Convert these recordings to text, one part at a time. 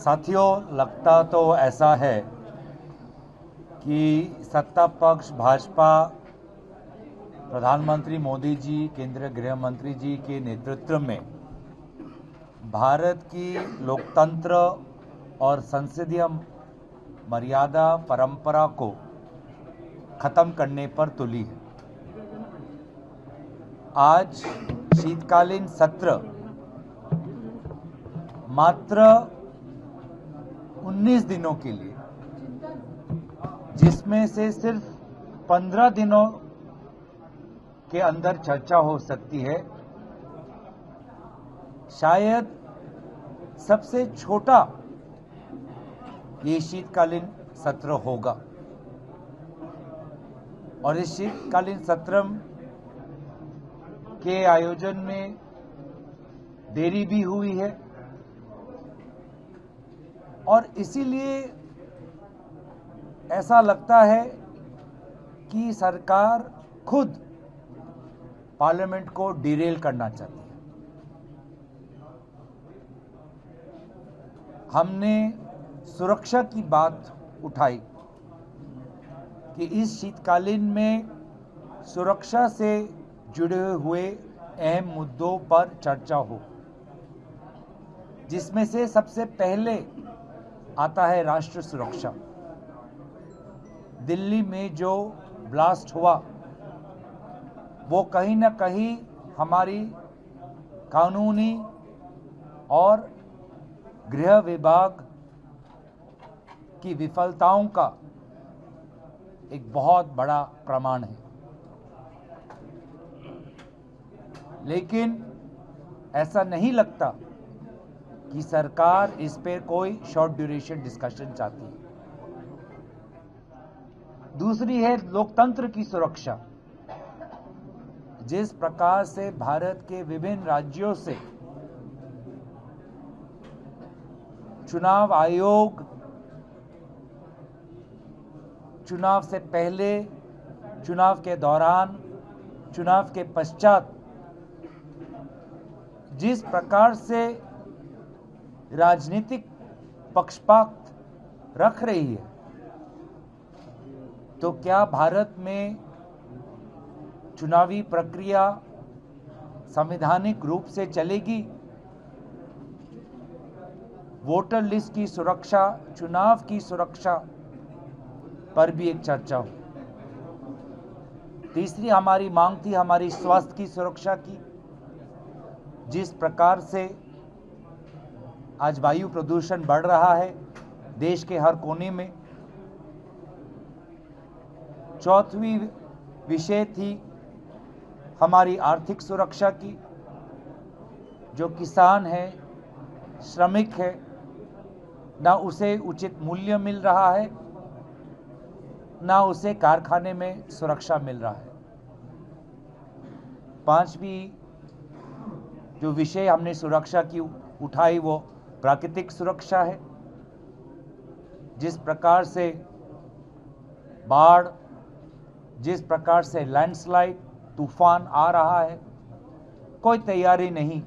साथियों, लगता तो ऐसा है कि सत्ता पक्ष भाजपा, प्रधानमंत्री मोदी जी, केंद्रीय गृह मंत्री जी के नेतृत्व में भारत की लोकतंत्र और संसदीय मर्यादा परंपरा को खत्म करने पर तुली है। आज शीतकालीन सत्र मात्र 19 दिनों के लिए, जिसमें से सिर्फ 15 दिनों के अंदर चर्चा हो सकती है, शायद सबसे छोटा ये शीतकालीन सत्र होगा। और इस शीतकालीन सत्र के आयोजन में देरी भी हुई है और इसीलिए ऐसा लगता है कि सरकार खुद पार्लियामेंट को डिरेल करना चाहती है। हमने सुरक्षा की बात उठाई कि इस शीतकालीन में सुरक्षा से जुड़े हुए अहम मुद्दों पर चर्चा हो, जिसमें से सबसे पहले आता है राष्ट्र सुरक्षा। दिल्ली में जो ब्लास्ट हुआ वो कहीं न कहीं हमारी कानूनी और गृह विभाग की विफलताओं का एक बहुत बड़ा प्रमाण है। लेकिन ऐसा नहीं लगता कि सरकार इस पर कोई शॉर्ट ड्यूरेशन डिस्कशन चाहती है। दूसरी है लोकतंत्र की सुरक्षा। जिस प्रकार से भारत के विभिन्न राज्यों से चुनाव आयोग चुनाव से पहले, चुनाव के दौरान, चुनाव के पश्चात जिस प्रकार से राजनीतिक पक्षपात रख रही है, तो क्या भारत में चुनावी प्रक्रिया संवैधानिक रूप से चलेगी? वोटर लिस्ट की सुरक्षा, चुनाव की सुरक्षा पर भी एक चर्चा हो। तीसरी हमारी मांग थी हमारी स्वास्थ्य की सुरक्षा की। जिस प्रकार से आज वायु प्रदूषण बढ़ रहा है देश के हर कोने में। चौथी विषय थी हमारी आर्थिक सुरक्षा की। जो किसान है, श्रमिक है, ना उसे उचित मूल्य मिल रहा है, ना उसे कारखाने में सुरक्षा मिल रहा है। पांचवी जो विषय हमने सुरक्षा की उठाई वो प्राकृतिक सुरक्षा है। जिस प्रकार से बाढ़, जिस प्रकार से लैंडस्लाइड, तूफान आ रहा है, कोई तैयारी नहीं।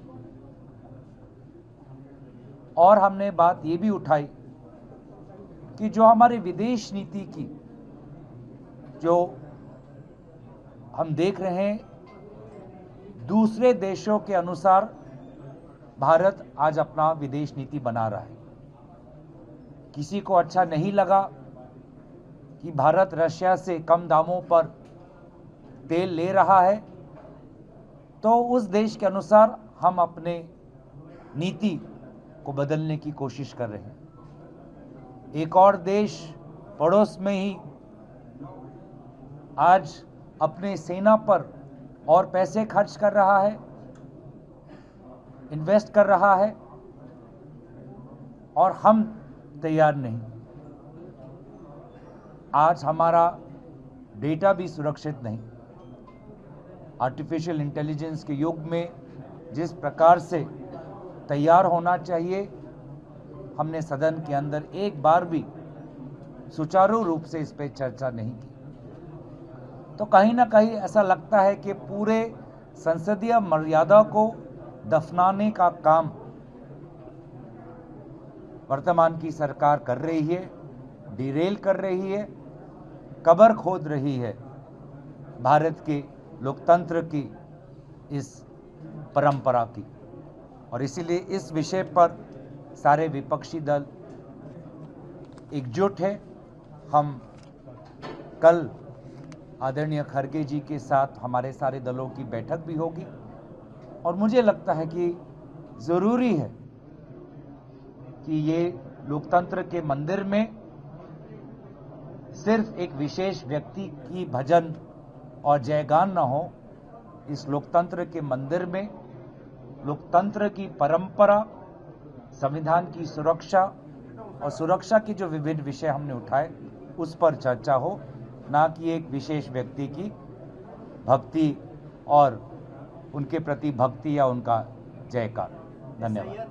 और हमने बात ये भी उठाई कि जो हमारी विदेश नीति की जो हम देख रहे हैं, दूसरे देशों के अनुसार भारत आज अपना विदेश नीति बना रहा है। किसी को अच्छा नहीं लगा कि भारत रशिया से कम दामों पर तेल ले रहा है, तो उस देश के अनुसार हम अपने नीति को बदलने की कोशिश कर रहे हैं। एक और देश पड़ोस में ही आज अपने सेना पर और पैसे खर्च कर रहा है, इन्वेस्ट कर रहा है, और हम तैयार नहीं। आज हमारा डेटा भी सुरक्षित नहीं। आर्टिफिशियल इंटेलिजेंस के युग में जिस प्रकार से तैयार होना चाहिए, हमने सदन के अंदर एक बार भी सुचारू रूप से इस पर चर्चा नहीं की। तो कहीं ना कहीं ऐसा लगता है कि पूरे संसदीय मर्यादा को दफनाने का काम वर्तमान की सरकार कर रही है, डिरेल कर रही है, कब्र खोद रही है भारत के लोकतंत्र की इस परंपरा की। और इसीलिए इस विषय पर सारे विपक्षी दल एकजुट है। हम कल आदरणीय खड़गे जी के साथ हमारे सारे दलों की बैठक भी होगी और मुझे लगता है कि जरूरी है कि ये लोकतंत्र के मंदिर में सिर्फ एक विशेष व्यक्ति की भजन और जयगान न हो। इस लोकतंत्र के मंदिर में लोकतंत्र की परंपरा, संविधान की सुरक्षा और सुरक्षा के जो विभिन्न विषय हमने उठाए उस पर चर्चा हो, ना कि एक विशेष व्यक्ति की भक्ति और उनके प्रति भक्ति या उनका जयकार। धन्यवाद।